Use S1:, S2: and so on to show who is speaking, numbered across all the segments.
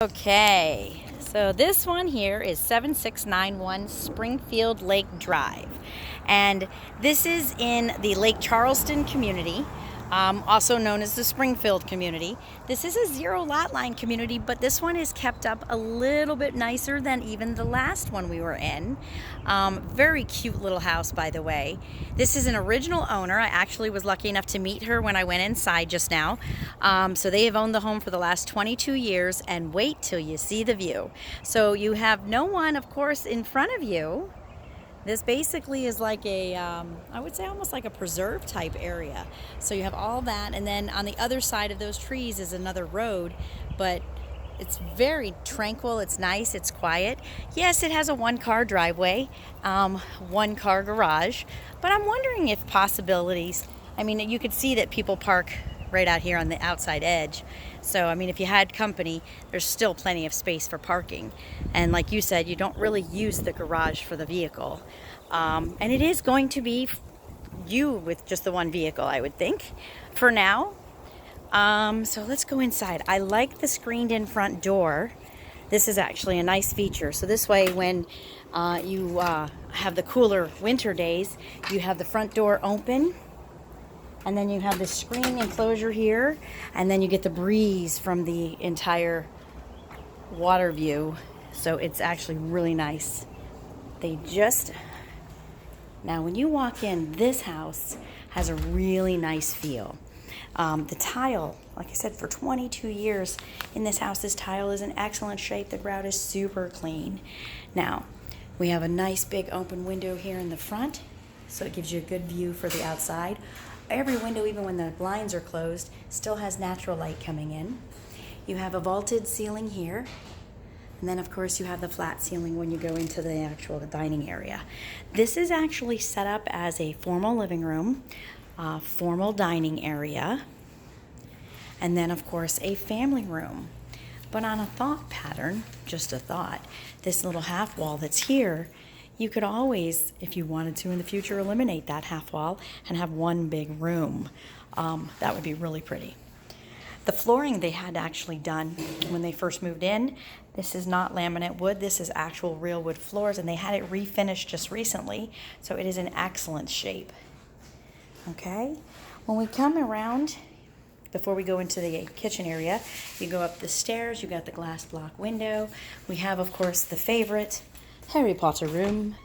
S1: Okay, so this one here is 7691 Springfield Lake Drive. And this is in the Lake Charleston community, also known as the Springfield community. This is a zero lot line community, but this one is kept up a little bit nicer than even the last one we were in. Very cute little house, by the way. This is an original owner. I actually was lucky enough to meet her when I went inside just now. So they have owned the home for the last 22 years, and wait till you see the view. So you have no one, of course, in front of you. This basically is like a, I would say almost like a preserve type area. So you have all that, and then on the other side of those trees is another road, but it's very tranquil, it's nice, it's quiet. Yes, it has a one-car driveway, one-car garage, but I'm wondering if possibilities, I mean, you could see that people park right out here on the outside edge. So, I mean, if you had company, there's still plenty of space for parking. And like you said, you don't really use the garage for the vehicle. And it is going to be you with just the one vehicle, I would think, for now. So let's go inside. I like the screened in front door. This is actually a nice feature. So this way, when you have the cooler winter days, you have the front door open. And then you have the screen enclosure here, and then you get the breeze from the entire water view. So it's actually really nice. Now when you walk in, this house has a really nice feel. The tile, like I said, for 22 years in this house, this tile is in excellent shape. The grout is super clean. Now, we have a nice big open window here in the front, so it gives you a good view for the outside. Every window, even when the blinds are closed, still has natural light coming in. You have a vaulted ceiling here. And then, of course, you have the flat ceiling when you go into the actual dining area. This is actually set up as a formal living room, formal dining area, and then, of course, a family room. But on a thought pattern, just a thought, this little half wall that's here, you could always, if you wanted to in the future, eliminate that half wall and have one big room. That would be really pretty. The flooring they had actually done when they first moved in. This is not laminate wood. This is actual real wood floors, and they had it refinished just recently, so it is in excellent shape. Okay? When we come around, before we go into the kitchen area, you go up the stairs. You got the glass block window. We have, of course, the favorite Harry Potter room.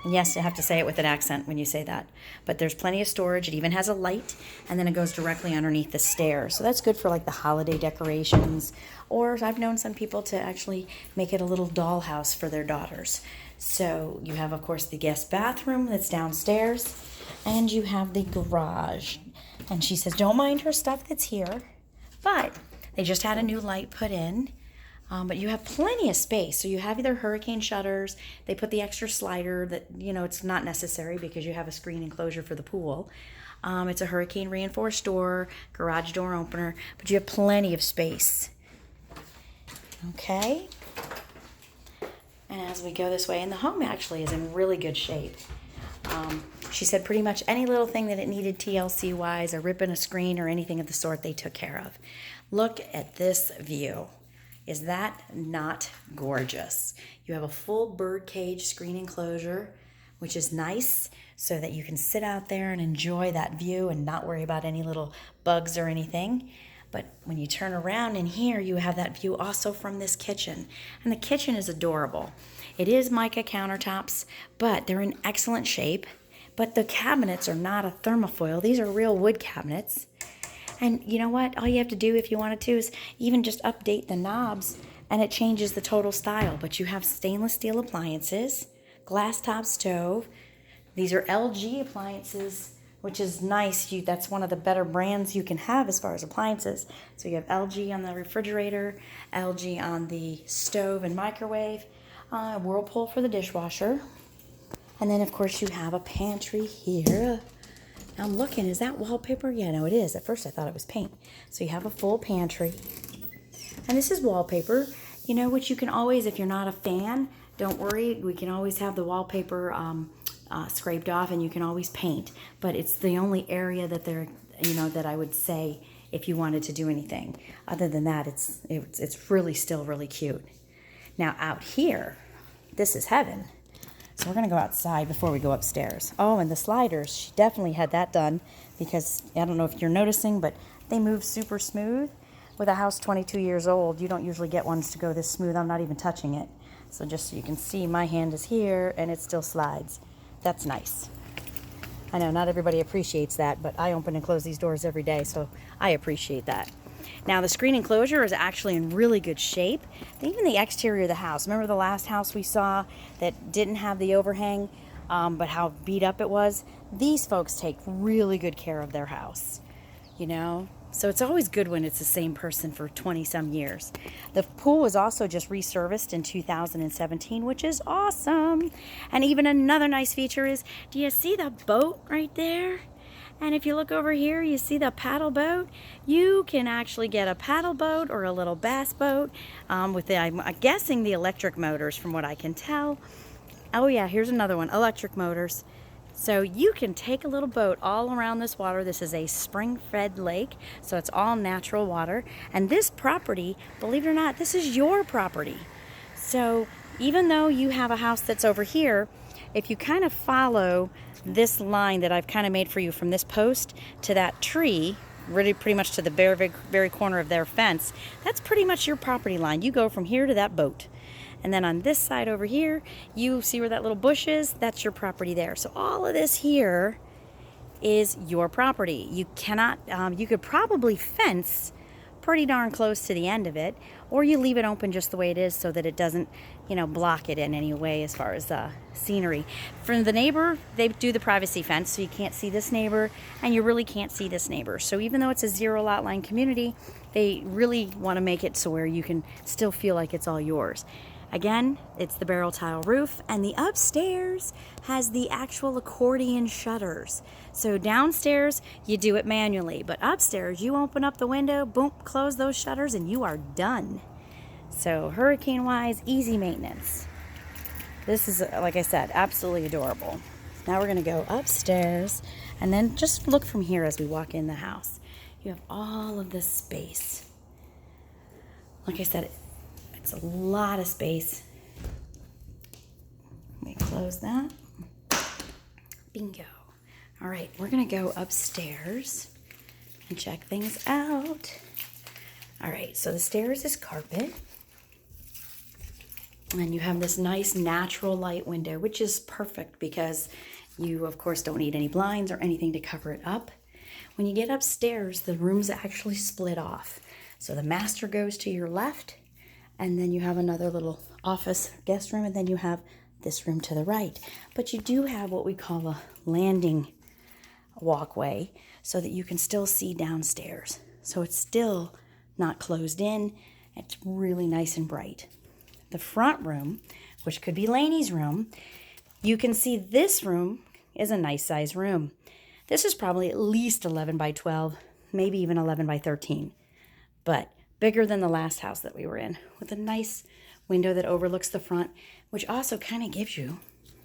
S1: And yes, you have to say it with an accent when you say that. But there's plenty of storage. It even has a light, and then it goes directly underneath the stairs. So that's good for like the holiday decorations. Or I've known some people to actually make it a little dollhouse for their daughters. So you have, of course, the guest bathroom that's downstairs, and you have the garage. And she says, don't mind her stuff that's here, but they just had a new light put in. But you have plenty of space. So you have either hurricane shutters. They put the extra slider that, it's not necessary because you have a screen enclosure for the pool. It's a hurricane reinforced door, garage door opener, but you have plenty of space. Okay. And as we go this way, and the home actually is in really good shape. She said pretty much any little thing that it needed TLC-wise, a rip in a screen or anything of the sort, they took care of. Look at this view. Is that not gorgeous? You have a full bird cage screen enclosure, which is nice so that you can sit out there and enjoy that view and not worry about any little bugs or anything. But when you turn around in here, you have that view also from this kitchen. And the kitchen is adorable. It is mica countertops, but they're in excellent shape. But the cabinets are not a thermofoil. These are real wood cabinets. And you know what? All you have to do if you wanted to is even just update the knobs and it changes the total style. But you have stainless steel appliances, glass top stove. These are LG appliances, which is nice. That's one of the better brands you can have as far as appliances. So you have LG on the refrigerator, LG on the stove and microwave, Whirlpool for the dishwasher. And then, of course, you have a pantry here. I'm looking, is that wallpaper? Yeah, no, it is. At first I thought it was paint. So you have a full pantry. And this is wallpaper, which you can always, if you're not a fan, don't worry. We can always have the wallpaper scraped off and you can always paint. But it's the only area that that I would say if you wanted to do anything. Other than that, it's really still really cute. Now out here, this is heaven. So we're gonna go outside before we go upstairs. Oh, and the sliders, she definitely had that done because I don't know if you're noticing, but they move super smooth. With a house 22 years old, you don't usually get ones to go this smooth. I'm not even touching it. So just so you can see, my hand is here and it still slides. That's nice. I know not everybody appreciates that, but I open and close these doors every day, so I appreciate that. Now the screen enclosure is actually in really good shape. Even the exterior of the house. Remember the last house we saw that didn't have the overhang, but how beat up it was? These folks take really good care of their house, you know? So it's always good when it's the same person for 20 some years. The pool was also just resurfaced in 2017, which is awesome. And even another nice feature is, do you see the boat right there? And if you look over here, you see the paddle boat. You can actually get a paddle boat or a little bass boat with the, I'm guessing the electric motors from what I can tell. Oh yeah, here's another one, electric motors. So you can take a little boat all around this water. This is a spring-fed lake, so it's all natural water. And this property, believe it or not, this is your property. So even though you have a house that's over here, if you kind of follow this line that I've kind of made for you from this post to that tree, really pretty much to the very corner of their fence, that's pretty much your property line. You go from here to that boat. And then on this side over here, you see where that little bush is? That's your property there. So all of this here is your property. You cannot, you could probably fence pretty darn close to the end of it, or you leave it open just the way it is so that it doesn't, you know, block it in any way as far as scenery. From the neighbor, they do the privacy fence, so you can't see this neighbor, and you really can't see this neighbor. So even though it's a zero lot line community, they really want to make it so where you can still feel like it's all yours. Again, it's the barrel tile roof, and the upstairs has the actual accordion shutters. So downstairs, you do it manually, but upstairs, you open up the window, boom, close those shutters, and you are done. So hurricane-wise, easy maintenance. This is, like I said, absolutely adorable. Now we're gonna go upstairs, and then just look from here as we walk in the house. You have all of this space. Like I said, it's a lot of space. Let me close that. Bingo. All right, we're gonna go upstairs and check things out. All right, so the stairs is carpet. And you have this nice natural light window, which is perfect because you, of course, don't need any blinds or anything to cover it up. When you get upstairs, the rooms actually split off. So the master goes to your left, and then you have another little office guest room, and then you have this room to the right. But you do have what we call a landing walkway so that you can still see downstairs. So it's still not closed in. It's really nice and bright. The front room, which could be Lainey's room, you can see this room is a nice size room. This is probably at least 11 by 12, maybe even 11 by 13. But bigger than the last house that we were in, with a nice window that overlooks the front, which also kind of gives you,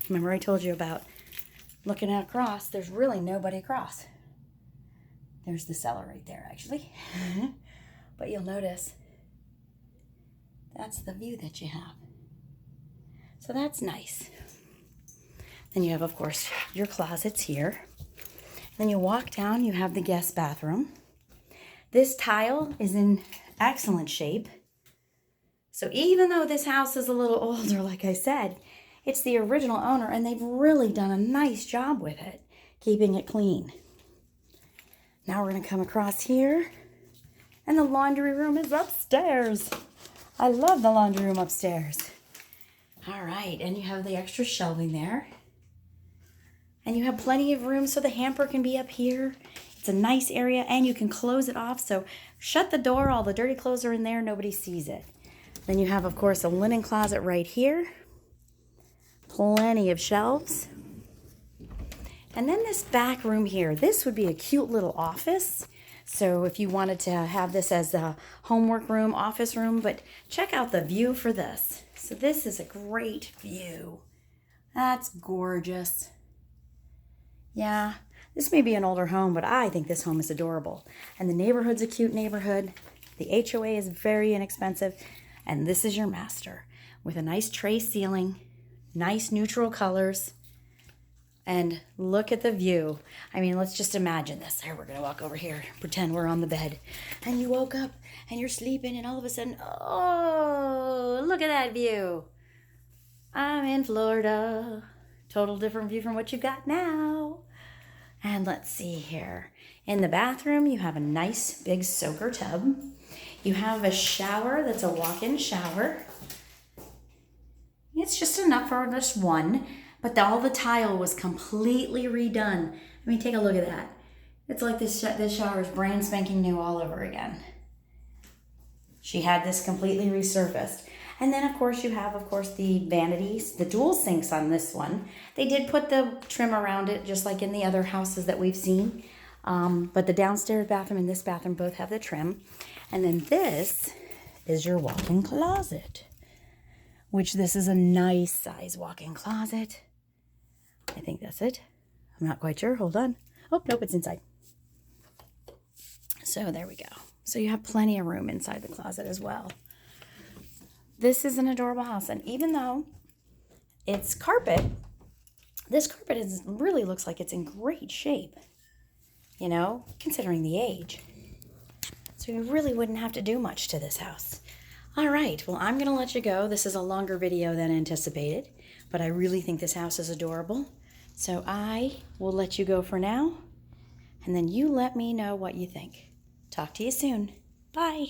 S1: remember I told you about looking across, there's really nobody across. There's the cellar right there, actually. But you'll notice that's the view that you have. So that's nice. Then you have, of course, your closets here. Then you walk down, you have the guest bathroom. This tile is in excellent shape. So even though this house is a little older, like I said, it's the original owner, and they've really done a nice job with it, keeping it clean. Now we're going to come across here, and the laundry room is upstairs. I love the laundry room upstairs. All right, and you have the extra shelving there. And you have plenty of room so the hamper can be up here. It's a nice area, and you can close it off. So shut the door, all the dirty clothes are in there, nobody sees it. Then you have, of course, a linen closet right here. Plenty of shelves. And then this back room here, this would be a cute little office. So if you wanted to have this as a homework room, office room, but check out the view for this. So this is a great view. That's gorgeous. Yeah, This may be an older home, but I think this home is adorable. And the neighborhood's a cute neighborhood. The HOA is very inexpensive. And this is your master with a nice tray ceiling, nice neutral colors. And look at the view. I mean, let's just imagine this. Here, we're going to walk over here, pretend we're on the bed. And you woke up and you're sleeping and all of a sudden, oh, look at that view. I'm in Florida. Total different view from what you've got now. And let's see here. In the bathroom, you have a nice big soaker tub. You have a shower that's a walk-in shower. It's just enough for just one, but all the tile was completely redone. I mean, take a look at that. It's like this shower is brand spanking new all over again. She had this completely resurfaced. And then, of course, you have, the vanities, the dual sinks on this one. They did put the trim around it, just like in the other houses that we've seen. But the downstairs bathroom and this bathroom both have the trim. And then this is your walk-in closet, which this is a nice size walk-in closet. I think that's it. I'm not quite sure. Hold on. Oh, nope, it's inside. So there we go. So you have plenty of room inside the closet as well. This is an adorable house, and even though it's carpet, this carpet really looks like it's in great shape, you know, considering the age. So you really wouldn't have to do much to this house. All right, well, I'm going to let you go. This is a longer video than anticipated, but I really think this house is adorable. So I will let you go for now, and then you let me know what you think. Talk to you soon. Bye.